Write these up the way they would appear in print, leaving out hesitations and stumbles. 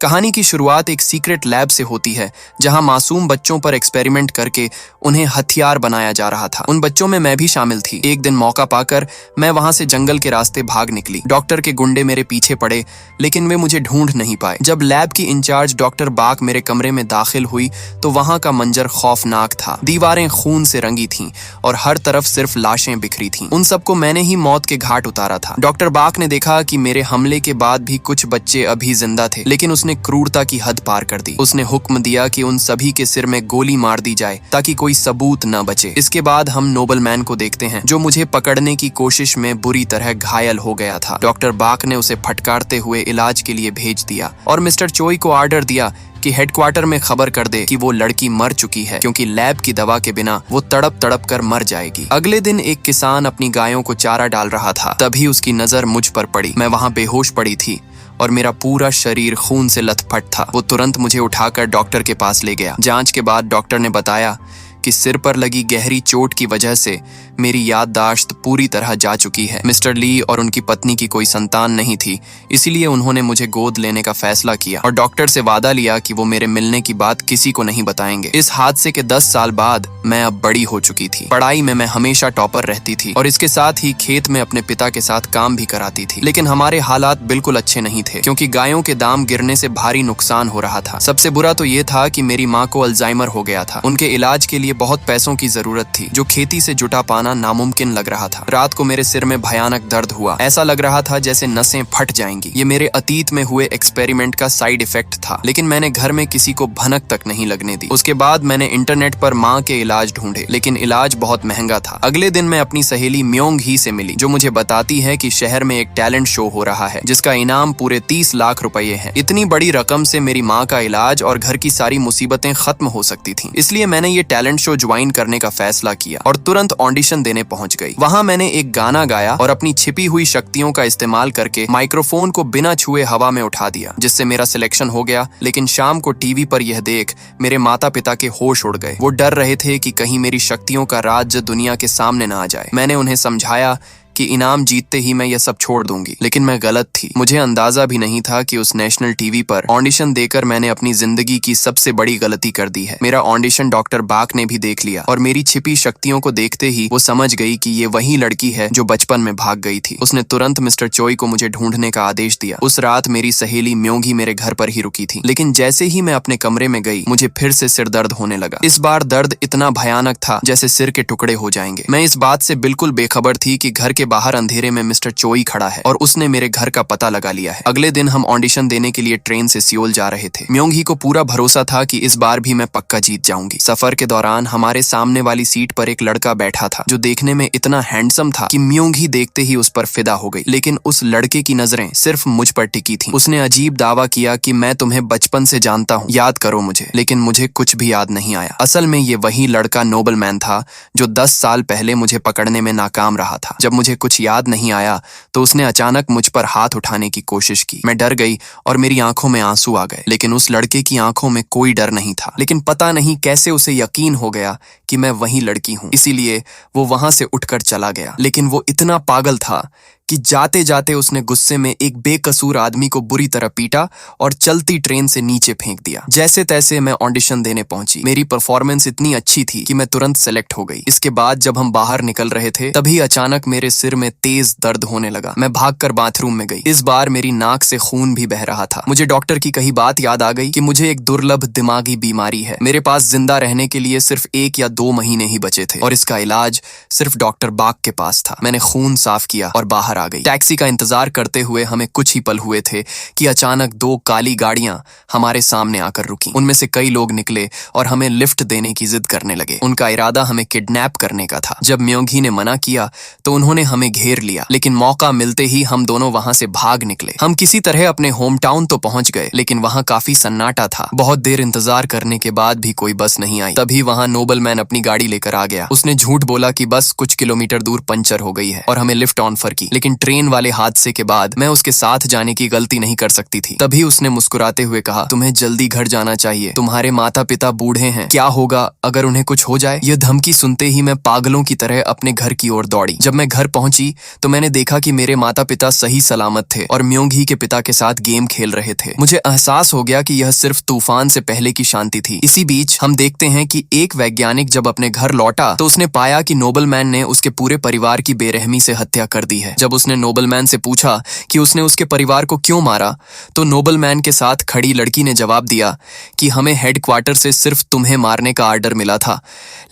कहानी की शुरुआत एक सीक्रेट लैब से होती है जहां मासूम बच्चों पर एक्सपेरिमेंट करके उन्हें हथियार बनाया जा रहा था। उन बच्चों में मैं भी शामिल थी। एक दिन मौका पाकर मैं वहां से जंगल के रास्ते भाग निकली। डॉक्टर के गुंडे मेरे पीछे पड़े, लेकिन वे मुझे ढूंढ नहीं पाए। जब लैब की इंचार्ज डॉक्टर बाक मेरे कमरे में दाखिल हुई तो वहां का मंजर खौफनाक था। दीवारें खून से रंगी थीं और हर तरफ सिर्फ लाशें बिखरी थीं। उन सबको मैंने ही मौत के घाट उतारा था। डॉक्टर बाक ने देखा कि मेरे हमले के बाद भी कुछ बच्चे अभी जिंदा थे, लेकिन उसने क्रूरता की हद पार कर दी। उसने हुक्म दिया कि उन सभी के सिर में गोली मार दी जाए ताकि कोई सबूत न बचे। इसके बाद हम नोबल मैन को देखते हैं जो मुझे पकड़ने की कोशिश में बुरी तरह घायल हो गया था। डॉक्टर बाक ने उसे फटकारते हुए इलाज के लिए भेज दिया और मिस्टर चोई को ऑर्डर दिया कि हेडक्वार्टर में खबर कर दे कि वो लड़की मर चुकी है, क्योंकि लैब की दवा के बिना वो तड़प तड़प कर मर जाएगी। अगले दिन एक किसान अपनी गायों को चारा डाल रहा था, तभी उसकी नजर मुझ पर पड़ी। मैं वहां बेहोश पड़ी थी और मेरा पूरा शरीर खून से लथपथ था। वो तुरंत मुझे उठाकर डॉक्टर के पास ले गया। जांच के बाद डॉक्टर ने बताया कि सिर पर लगी गहरी चोट की वजह से मेरी याददाश्त पूरी तरह जा चुकी है। मिस्टर ली और उनकी पत्नी की कोई संतान नहीं थी, इसीलिए उन्होंने मुझे गोद लेने का फैसला किया और डॉक्टर से वादा लिया कि वो मेरे मिलने की बात किसी को नहीं बताएंगे। इस हादसे के 10 साल बाद मैं अब बड़ी हो चुकी थी। पढ़ाई में मैं हमेशा टॉपर रहती थी और इसके साथ ही खेत में अपने पिता के साथ काम भी कराती थी। लेकिन हमारे हालात बिल्कुल अच्छे नहीं थे, क्योंकि गायों के दाम गिरने से भारी नुकसान हो रहा था। सबसे बुरा तो ये था कि मेरी माँ को अल्जाइमर हो गया था। उनके इलाज के लिए बहुत पैसों की जरूरत थी, जो खेती से जुटा पाना नामुमकिन लग रहा था। रात को मेरे सिर में भयानक दर्द हुआ। ऐसा लग रहा था जैसे नसें फट जाएंगी। ये मेरे अतीत में हुए एक्सपेरिमेंट का साइड इफेक्ट था, लेकिन मैंने घर में किसी को भनक तक नहीं लगने दी। उसके बाद मैंने इंटरनेट पर माँ के इलाज ढूंढे, लेकिन इलाज बहुत महंगा था। अगले दिन मैं अपनी सहेली म्योंग ही से मिली, जो मुझे बताती है कि शहर में एक टैलेंट शो हो रहा है जिसका इनाम पूरे 30 लाख रुपए है। इतनी बड़ी रकम से मेरी माँ का इलाज और घर की सारी मुसीबतें खत्म हो सकती थी। इसलिए मैंने ये टैलेंट शो ज्वाइन करने का फैसला किया और तुरंत ऑडिशन देने पहुंच गई। वहां मैंने एक गाना गाया और अपनी छिपी हुई शक्तियों का इस्तेमाल करके माइक्रोफोन को बिना छुए हवा में उठा दिया, जिससे मेरा सिलेक्शन हो गया। लेकिन शाम को टीवी पर यह देख मेरे माता पिता के होश उड़ गए। वो डर रहे थे कि कहीं मेरी शक्तियों का राज दुनिया के सामने न आ जाए। मैंने उन्हें समझाया कि इनाम जीतते ही मैं यह सब छोड़ दूंगी, लेकिन मैं गलत थी। मुझे अंदाजा भी नहीं था कि उस नेशनल टीवी पर ऑडिशन देकर मैंने अपनी जिंदगी की सबसे बड़ी गलती कर दी है। मेरा ऑडिशन डॉक्टर बाक ने भी देख लिया और मेरी छिपी शक्तियों को देखते ही वो समझ गई कि ये वही लड़की है जो बचपन में भाग गई थी। उसने तुरंत मिस्टर चोई को मुझे ढूंढने का आदेश दिया। उस रात मेरी सहेली म्योंगी मेरे घर पर ही रुकी थी, लेकिन जैसे ही मैं अपने कमरे में गई मुझे फिर से सिर दर्द होने लगा। इस बार दर्द इतना भयानक था जैसे सिर के टुकड़े हो जाएंगे। मैं इस बात से बिल्कुल बेखबर थी कि घर के बाहर अंधेरे में मिस्टर चोई खड़ा है और उसने मेरे घर का पता लगा लिया है। अगले दिन हम ऑडिशन देने के लिए ट्रेन से सियोल जा रहे थे। म्योंगी को पूरा भरोसा था कि इस बार भी मैं पक्का जीत जाऊंगी। सफर के दौरान हमारे सामने वाली सीट पर एक लड़का बैठा था जो देखने में इतना हैंडसम था कि म्योंगी देखते ही उस पर फिदा हो गई। लेकिन उस लड़के की नजरें सिर्फ मुझ पर टिकी थीं। उसने अजीब दावा किया कि मैं तुम्हें बचपन से जानता हूँ, याद करो मुझे। लेकिन मुझे कुछ भी याद नहीं आया। असल में ये वही लड़का नोबल मैन था जो 10 साल पहले मुझे पकड़ने में नाकाम रहा था। जब मुझे कुछ याद नहीं आया तो उसने अचानक मुझ पर हाथ उठाने की कोशिश की। मैं डर गई और मेरी आंखों में आंसू आ गए, लेकिन उस लड़के की आंखों में कोई डर नहीं था। लेकिन पता नहीं कैसे उसे यकीन हो गया कि मैं वही लड़की हूं, इसीलिए वो वहां से उठकर चला गया। लेकिन वो इतना पागल था कि जाते जाते उसने गुस्से में एक बेकसूर आदमी को बुरी तरह पीटा और चलती ट्रेन से नीचे फेंक दिया। जैसे तैसे मैं ऑडिशन देने पहुंची। मेरी परफॉर्मेंस इतनी अच्छी थी कि मैं तुरंत सेलेक्ट हो गई। इसके बाद जब हम बाहर निकल रहे थे तभी अचानक मेरे सिर में तेज दर्द होने लगा। मैं भागकर बाथरूम में गई। इस बार मेरी नाक से खून भी बह रहा था। मुझे डॉक्टर की कही बात याद आ गई कि मुझे एक दुर्लभ दिमागी बीमारी है। मेरे पास जिंदा रहने के लिए सिर्फ 1 या 2 महीने ही बचे थे और इसका इलाज सिर्फ डॉक्टर बाक के पास था। मैंने खून साफ किया और बाहर आ गई। टैक्सी का इंतजार करते हुए हमें कुछ ही पल हुए थे कि अचानक 2 काली गाड़ियां हमारे सामने आकर रुकी। उनमें से कई लोग निकले और हमें लिफ्ट देने की जिद करने लगे। उनका इरादा हमें किडनैप करने का था। जब म्योंगी ने मना किया तो उन्होंने हमें घेर लिया, लेकिन मौका मिलते ही हम दोनों वहां से भाग निकले। हम किसी तरह अपने होम टाउन तो पहुंच गए, लेकिन वहां काफी सन्नाटा था। बहुत देर इंतजार करने के बाद भी कोई बस नहीं आई। तभी वहां नोबल मैन अपनी गाड़ी लेकर आ गया। उसने झूठ बोला कि बस कुछ किलोमीटर दूर पंचर हो गई है और हमें लिफ्ट ऑफर की, लेकिन लेकिन ट्रेन वाले हादसे के बाद मैं उसके साथ जाने की गलती नहीं कर सकती थी। तभी उसने मुस्कुराते हुए कहा, तुम्हें जल्दी घर जाना चाहिए, तुम्हारे माता पिता बूढ़े हैं, क्या होगा अगर उन्हें कुछ हो जाए। यह धमकी सुनते ही मैं पागलों की तरह अपने घर की ओर दौड़ी। जब मैं घर पहुंची तो मैंने देखा कि मेरे माता पिता सही सलामत थे और म्योंग ही के पिता के साथ गेम खेल रहे थे। मुझे एहसास हो गया कि यह सिर्फ तूफान से पहले की शांति थी। इसी बीच हम देखते हैं कि एक वैज्ञानिक जब अपने घर लौटा तो उसने पाया कि नोबलमैन ने उसके पूरे परिवार की बेरहमी से हत्या कर दी है। जब उसने नोबलमैन से पूछा कि उसने उसके परिवार को क्यों मारा, तो नोबलमैन के साथ खड़ी लड़की ने जवाब दिया कि हमें हेडक्वार्टर से सिर्फ तुम्हें मारने का आर्डर मिला था,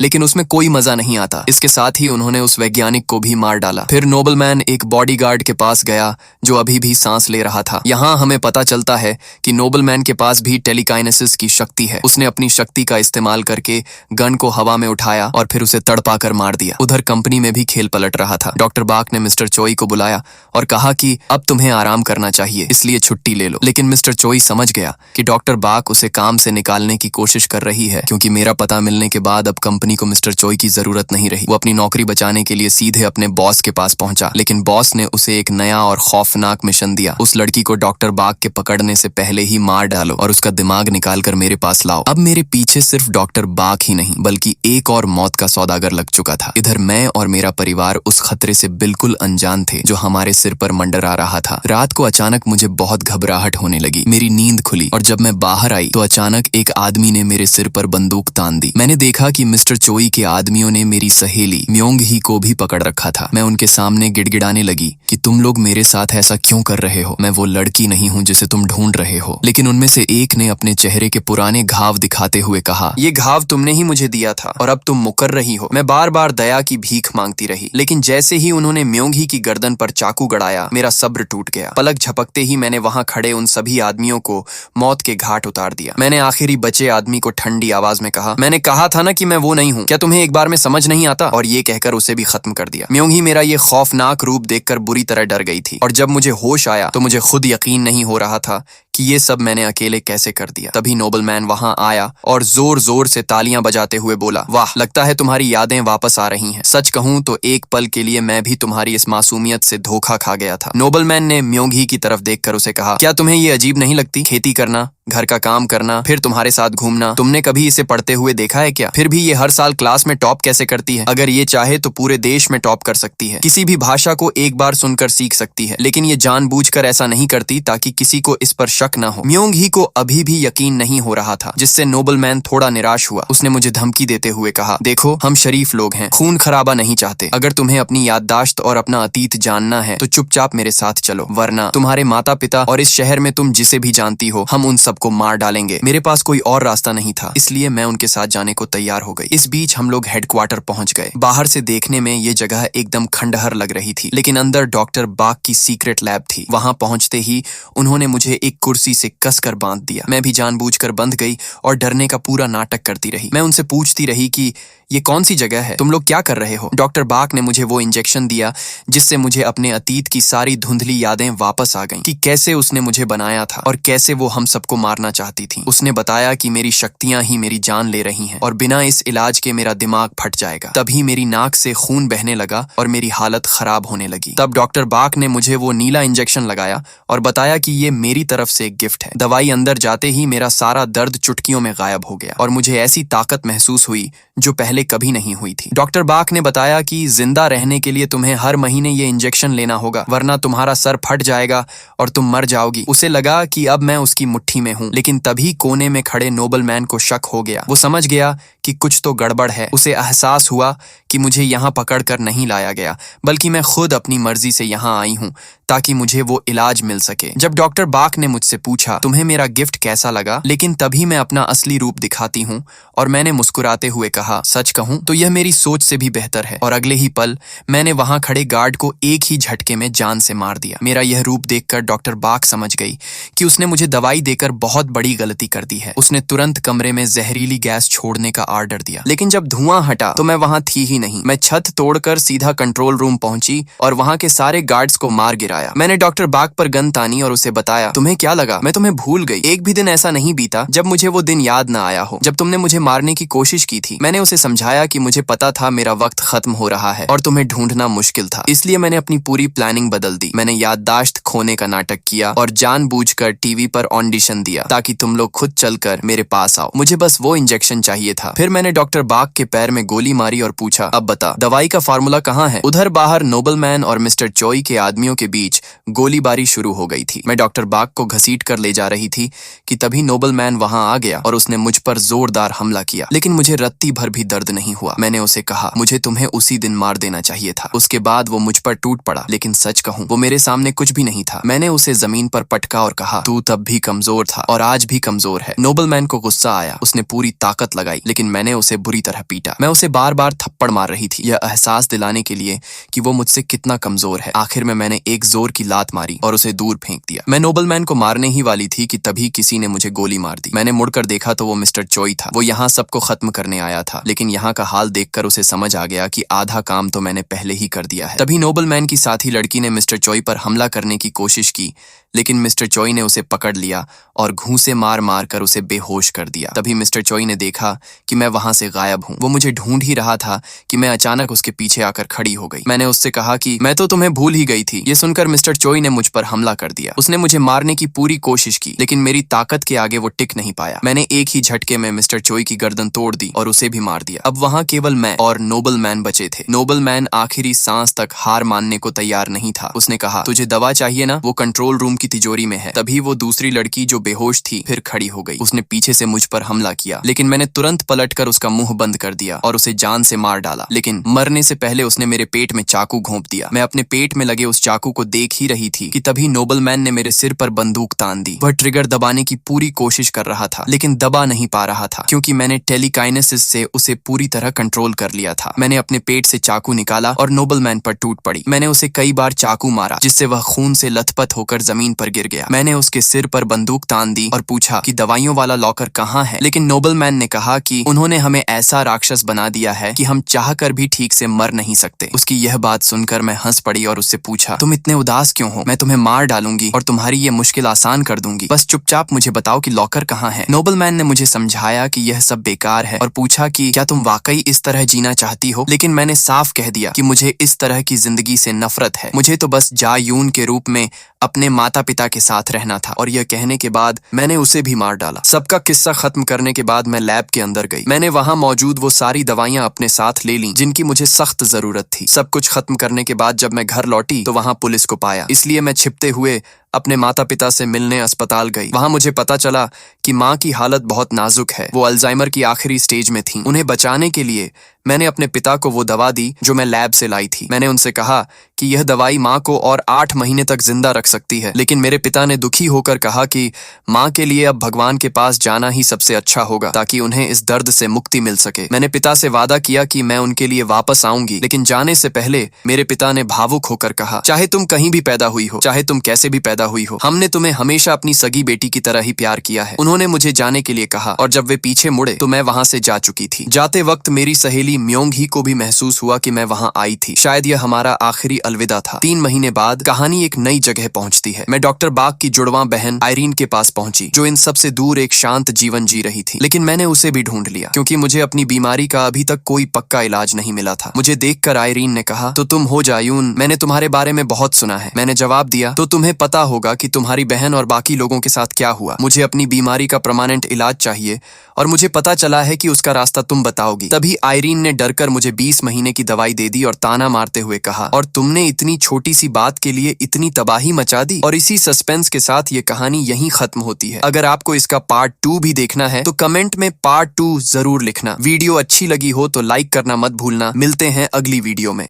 लेकिन उसमें कोई मजा नहीं आता। इसके साथ ही उन्होंने उस वैज्ञानिक को भी मार डाला। फिर नोबलमैन एक बॉडीगार्ड के पास गया जो अभी भी सांस ले रहा था। यहाँ हमें पता चलता है कि नोबलमैन के पास भी टेलीकाइनेसिस की शक्ति है। उसने अपनी शक्ति का इस्तेमाल करके गन को हवा में उठाया और फिर उसे तड़पाकर मार दिया। उधर कंपनी में भी खेल पलट रहा था। डॉक्टर बाक ने मिस्टर चोई को बुलाया और कहा कि अब तुम्हें आराम करना चाहिए, इसलिए छुट्टी ले लो। लेकिन मिस्टर चोई समझ गया कि डॉक्टर बाक उसे काम से निकालने की कोशिश कर रही है, क्योंकि मेरा पता मिलने के बाद अब कंपनी को मिस्टर चोई की जरूरत नहीं रही। वो अपनी नौकरी बचाने के लिए सीधे अपने बॉस के पास पहुंचा, लेकिन बॉस ने उसे एक नया और खौफनाक मिशन दिया। उस लड़की को डॉक्टर बाक के पकड़ने से पहले ही मार डालो और उसका दिमाग निकाल कर मेरे पास लाओ। अब मेरे पीछे सिर्फ डॉक्टर बाक ही नहीं बल्कि एक और मौत का सौदागर लग चुका था। इधर मैं और मेरा परिवार उस खतरे से बिल्कुल अनजान थे जो हमारे सिर पर मंडरा रहा था। रात को अचानक मुझे बहुत घबराहट होने लगी। मेरी नींद खुली और जब मैं बाहर आई तो अचानक एक आदमी ने मेरे सिर पर बंदूक तान दी। मैंने देखा कि मिस्टर चोई के आदमियों ने मेरी सहेली म्योंग ही को भी पकड़ रखा था। मैं उनके सामने गिड़गिड़ाने लगी कि तुम लोग मेरे साथ ऐसा क्यों कर रहे हो, मैं वो लड़की नहीं हूँ जिसे तुम ढूंढ रहे हो। लेकिन उनमें से एक ने अपने चेहरे के पुराने घाव दिखाते हुए कहा, ये घाव तुमने ही मुझे दिया था और अब तुम मुकर रही हो। मैं बार बार दया की भीख मांगती रही, लेकिन जैसे ही उन्होंने म्योंग ही की गर्दन पर चाकू गड़ाया मेरा सब्र टूट गया। पलक झपकते ही मैंने वहां खड़े उन सभी आदमियों को मौत के घाट उतार दिया। मैंने आखिरी बचे आदमी को ठंडी आवाज में कहा, मैंने कहा था ना कि मैं वो नहीं हूँ, क्या तुम्हें एक बार में समझ नहीं आता? और ये कहकर उसे भी खत्म कर दिया। म्योंग ही मेरा ये खौफनाक रूप देखकर बुरी तरह डर गई थी और जब मुझे होश आया तो मुझे खुद यकीन नहीं हो रहा था कि ये सब मैंने अकेले कैसे कर दिया। तभी नोबलमैन वहां आया और जोर जोर से तालियां बजाते हुए बोला, वाह, लगता है तुम्हारी यादें वापस आ रही हैं। सच कहूं तो एक पल के लिए मैं भी तुम्हारी इस मासूमियत से धोखा खा गया था। नोबलमैन ने म्योंग ही की तरफ देखकर उसे कहा, क्या तुम्हें ये अजीब नहीं लगती? खेती करना, घर का काम करना, फिर तुम्हारे साथ घूमना, तुमने कभी इसे पढ़ते हुए देखा है क्या? फिर भी ये हर साल क्लास में टॉप कैसे करती है? अगर ये चाहे तो पूरे देश में टॉप कर सकती है। किसी भी भाषा को एक बार सुनकर सीख सकती है, लेकिन ये जानबूझकर ऐसा नहीं करती ताकि किसी को इस पर शक न हो। म्योंग ही को अभी भी यकीन नहीं हो रहा था, जिससे नोबलमैन थोड़ा निराश हुआ। उसने मुझे धमकी देते हुए कहा, देखो, हम शरीफ लोग हैं, खून खराबा नहीं चाहते। अगर तुम्हें अपनी याददाश्त और अपना अतीत जानना है तो चुपचाप मेरे साथ चलो, वरना तुम्हारे माता पिता और इस शहर में तुम जिसे भी जानती हो, हम उन सबको मार डालेंगे। मेरे पास कोई और रास्ता नहीं था, इसलिए मैं उनके साथ जाने को तैयार हो गई। इस बीच हम लोग हेडक्वार्टर पहुंच गए। बाहर से देखने में ये जगह एकदम खंडहर लग रही थी, लेकिन अंदर डॉक्टर बाक की सीक्रेट लैब थी। वहां पहुंचते ही उन्होंने मुझे एक कुर्सी से कसकर बांध दिया। मैं भी जानबूझकर बंध गई और डरने का पूरा नाटक करती रही। मैं उनसे पूछती रही कि ये कौन सी जगह है, तुम लोग क्या कर रहे हो? डॉक्टर बाक ने मुझे वो इंजेक्शन दिया जिससे मुझे अपने अतीत की सारी धुंधली यादें वापस आ गईं, कि कैसे उसने मुझे बनाया था और कैसे वो हम सबको मारना चाहती थी। उसने बताया कि मेरी शक्तियां ही मेरी जान ले रही हैं और बिना इस इलाज के मेरा दिमाग फट जाएगा। तभी मेरी नाक से खून बहने लगा और मेरी हालत खराब होने लगी। तब डॉक्टर बाक ने मुझे वो नीला इंजेक्शन लगाया और बताया कि ये मेरी तरफ से एक गिफ्ट है। दवाई अंदर जाते ही मेरा सारा दर्द चुटकियों में गायब हो गया और मुझे ऐसी ताकत महसूस हुई जो पहले कभी नहीं हुई थी। डॉक्टर बाक ने बताया कि जिंदा रहने के लिए तुम्हें हर महीने ये इंजेक्शन लेना होगा, वरना तुम्हारा सर फट जाएगा और तुम मर जाओगी। उसे लगा कि अब मैं उसकी मुट्ठी में हूँ, लेकिन तभी कोने में खड़े नोबलमैन को शक हो गया। वो समझ गया कि कुछ तो गड़बड़ है। उसे एहसास हुआ कि मुझे यहाँ पकड़कर नहीं लाया गया, बल्कि मैं खुद अपनी मर्जी से यहाँ आई हूँ ताकि मुझे वो इलाज मिल सके। जब डॉक्टर बाक ने मुझसे पूछा, तुम्हें मेरा गिफ्ट कैसा लगा, लेकिन तभी मैं अपना असली रूप दिखाती हूँ और मैंने मुस्कुराते हुए कहा, सच कहूँ तो यह मेरी सोच से भी बेहतर है। और अगले ही पल मैंने वहां खड़े गार्ड को एक ही झटके में जान से मार दिया। मेरा यह रूप देखकर डॉक्टर बाक समझ गई कि उसने मुझे दवाई देकर बहुत बड़ी गलती कर दी है। उसने तुरंत कमरे में जहरीली गैस छोड़ने का ऑर्डर दिया, लेकिन जब धुआं हटा तो मैं वहां थी ही नहीं। मैं छत तोड़कर सीधा कंट्रोल रूम पहुंची और वहां के सारे गार्ड्स को मार गिराया। मैंने डॉक्टर बाग पर गन तानी और उसे बताया, तुम्हें क्या लगा, मैं तुम्हें भूल गई। एक भी दिन ऐसा नहीं बीता जब मुझे वो दिन याद न आया हो जब तुमने मुझे मारने की कोशिश की थी। मैंने उसे समझाया कि मुझे पता था मेरा वक्त खत्म हो रहा है और तुम्हें ढूंढना मुश्किल था, इसलिए मैंने अपनी पूरी प्लानिंग बदल दी। मैंने याददाश्त खोने का नाटक किया और जानबूझकर टीवी पर ऑडिशन दिया ताकि तुम लोग खुद चलकर मेरे पास आओ। मुझे बस वो इंजेक्शन चाहिए था। फिर मैंने डॉक्टर बाग के पैर में गोली मारी और पूछा, अब बता दवाई का फार्मूला कहाँ है। उधर बाहर नोबलमैन और मिस्टर चोई के आदमियों के बीच गोलीबारी शुरू हो गई थी। मैं डॉक्टर बाग को घसीट कर ले जा रही थी कि तभी नोबलमैन वहां आ गया और उसने मुझ पर जोरदार हमला किया, लेकिन मुझे रत्ती भर भी दर्द नहीं हुआ। मैंने उसे कहा, मुझे तुम्हें उसी दिन मार देना चाहिए था। उसके बाद वो मुझ पर टूट पड़ा, लेकिन सच कहूं वो मेरे सामने कुछ भी नहीं था। मैंने उसे जमीन पर पटका और कहा, तू तब भी कमजोर था और आज भी कमजोर है। नोबलमैन को गुस्सा आया, उसने पूरी ताकत लगाई, लेकिन मैंने उसे बुरी तरह पीटा। मैं उसे बार बार थप्पड़ मार रही थी, यह एहसास दिलाने के लिए कि वो मुझसे कितना कमजोर है। आखिर में मैंने एक जोर की लात मारी और उसे दूर फेंक दिया। मैं नोबलमैन को मारने ही वाली थी कि तभी किसी ने मुझे गोली मार दी। मैंने मुड़कर देखा तो वो मिस्टर चोई था। वो यहाँ सबको खत्म करने आया था, लेकिन यहाँ का हाल देखकर उसे समझ आ गया कि आधा काम तो मैंने पहले ही कर दिया है। तभी नोबलमैन की साथी लड़की ने मिस्टर चोई पर हमला करने की कोशिश की, लेकिन मिस्टर चोई ने उसे पकड़ लिया और घूंसे मार मार कर उसे बेहोश कर दिया। तभी मिस्टर चोई ने देखा कि मैं वहां से गायब हूँ। वो मुझे ढूंढ ही रहा था कि मैं अचानक उसके पीछे आकर खड़ी हो गई। मैंने उससे कहा कि मैं तो तुम्हें भूल ही गई थी। ये सुनकर मिस्टर चोई ने मुझ पर हमला कर दिया। उसने मुझे मारने की पूरी कोशिश की, लेकिन मेरी ताकत के आगे वो टिक नहीं पाया। मैंने एक ही झटके में मिस्टर चोई की गर्दन तोड़ दी और उसे भी मार दिया। अब वहां केवल मैं और नोबलमैन बचे थे। नोबलमैन आखिरी सांस तक हार मानने को तैयार नहीं था। उसने कहा, तुझे दवा चाहिए ना, वो कंट्रोल रूम की तिजोरी में है। तभी वो दूसरी लड़की जो बेहोश थी फिर खड़ी हो गई। उसने पीछे से मुझ पर हमला किया, लेकिन मैंने तुरंत पलटकर उसका मुंह बंद कर दिया और उसे जान से मार डाला। लेकिन मरने से पहले उसने मेरे पेट में चाकू घोंप दिया। मैं अपने पेट में लगे उस चाकू को देख ही रही थी कि तभी नोबलमैन ने मेरे सिर पर बंदूक तान दी। वह ट्रिगर दबाने की पूरी कोशिश कर रहा था, लेकिन दबा नहीं पा रहा था क्योंकि मैंने टेलीकाइनेसिस से उसे पूरी तरह कंट्रोल कर लिया था। मैंने अपने पेट से चाकू निकाला और नोबलमैन पर टूट पड़ी। मैंने उसे कई बार चाकू मारा, जिससे वह खून से लथपथ होकर जमीन पर गिर गया। मैंने उसके सिर पर बंदूक तान दी और पूछा कि दवाइयों वाला लॉकर कहाँ है, लेकिन नोबलमैन ने कहा कि उन्होंने हमें ऐसा राक्षस बना दिया है कि हम चाहकर भी ठीक से मर नहीं सकते। उसकी यह बात सुनकर मैं हंस पड़ी और उससे पूछा, तुम इतने उदास क्यों हो? मैं तुम्हें मार डालूंगी और तुम्हारी ये मुश्किल आसान कर दूंगी। बस चुपचाप मुझे बताओ कि लॉकर कहाँ है। नोबलमैन ने मुझे समझाया कि यह सब बेकार है और पूछा कि क्या तुम वाकई इस तरह जीना चाहती हो? लेकिन मैंने साफ कह दिया कि मुझे इस तरह की जिंदगी से नफरत है। मुझे तो बस जायून के रूप में अपने माता पिता के साथ रहना था। और यह कहने के बाद मैंने उसे भी मार डाला। सबका किस्सा खत्म करने के बाद मैं लैब के अंदर गई। मैंने वहां मौजूद वो सारी दवाइयां अपने साथ ले ली जिनकी मुझे सख्त जरूरत थी। सब कुछ खत्म करने के बाद जब मैं घर लौटी तो वहां पुलिस को पाया, इसलिए मैं छिपते हुए अपने माता पिता से मिलने अस्पताल गई। वहां मुझे पता चला कि माँ की हालत बहुत नाजुक है। वो अल्जाइमर की आखिरी स्टेज में थी। उन्हें बचाने के लिए मैंने अपने पिता को वो दवा दी जो मैं लैब से लाई थी। मैंने उनसे कहा कि यह दवाई माँ को और 8 महीने तक जिंदा रख सकती है, लेकिन मेरे पिता ने दुखी होकर कहा कि माँ के लिए अब भगवान के पास जाना ही सबसे अच्छा होगा ताकि उन्हें इस दर्द से मुक्ति मिल सके। मैंने पिता से वादा किया कि मैं उनके लिए वापस आऊंगी, लेकिन जाने से पहले मेरे पिता ने भावुक होकर कहा, चाहे तुम कहीं भी पैदा हुई हो, चाहे तुम कैसे भी पैदा हुई हो, हमने तुम्हें हमेशा अपनी सगी बेटी की तरह ही प्यार किया है। उन्होंने मुझे जाने के लिए कहा और जब वे पीछे मुड़े तो मैं वहां से जा चुकी थी। जाते वक्त मेरी सहेली म्योंग ही को भी महसूस हुआ कि मैं वहां आई थी। शायद यह हमारा आखिरी अलविदा था। 3 महीने बाद कहानी एक नई जगह पहुंचती है। मैं डॉक्टर बाग की जुड़वां बहन आयरीन के पास पहुंची, जो इन सबसे दूर एक शांत जीवन जी रही थी। लेकिन मैंने उसे भी ढूंढ लिया क्योंकि मुझे अपनी बीमारी का अभी तक कोई पक्का इलाज नहीं मिला था। मुझे देखकर आयरीन ने कहा, तो तुम हो जायून, मैंने तुम्हारे बारे में बहुत सुना है। मैंने जवाब दिया, तो तुम्हें पता होगा कि तुम्हारी बहन और बाकी लोगों के साथ क्या हुआ। मुझे अपनी बीमारी का परमानेंट इलाज चाहिए और मुझे पता चला है कि उसका रास्ता तुम बताओगी। तभी आयरीन ने डरकर मुझे 20 महीने की दवाई दे दी और ताना मारते हुए कहा, और तुमने इतनी छोटी सी बात के लिए इतनी तबाही मचा दी। और इसी सस्पेंस के साथ ये कहानी यहीं खत्म होती है। अगर आपको इसका पार्ट 2 भी देखना है तो कमेंट में पार्ट 2 जरूर लिखना। वीडियो अच्छी लगी हो तो लाइक करना मत भूलना। मिलते हैं अगली वीडियो में।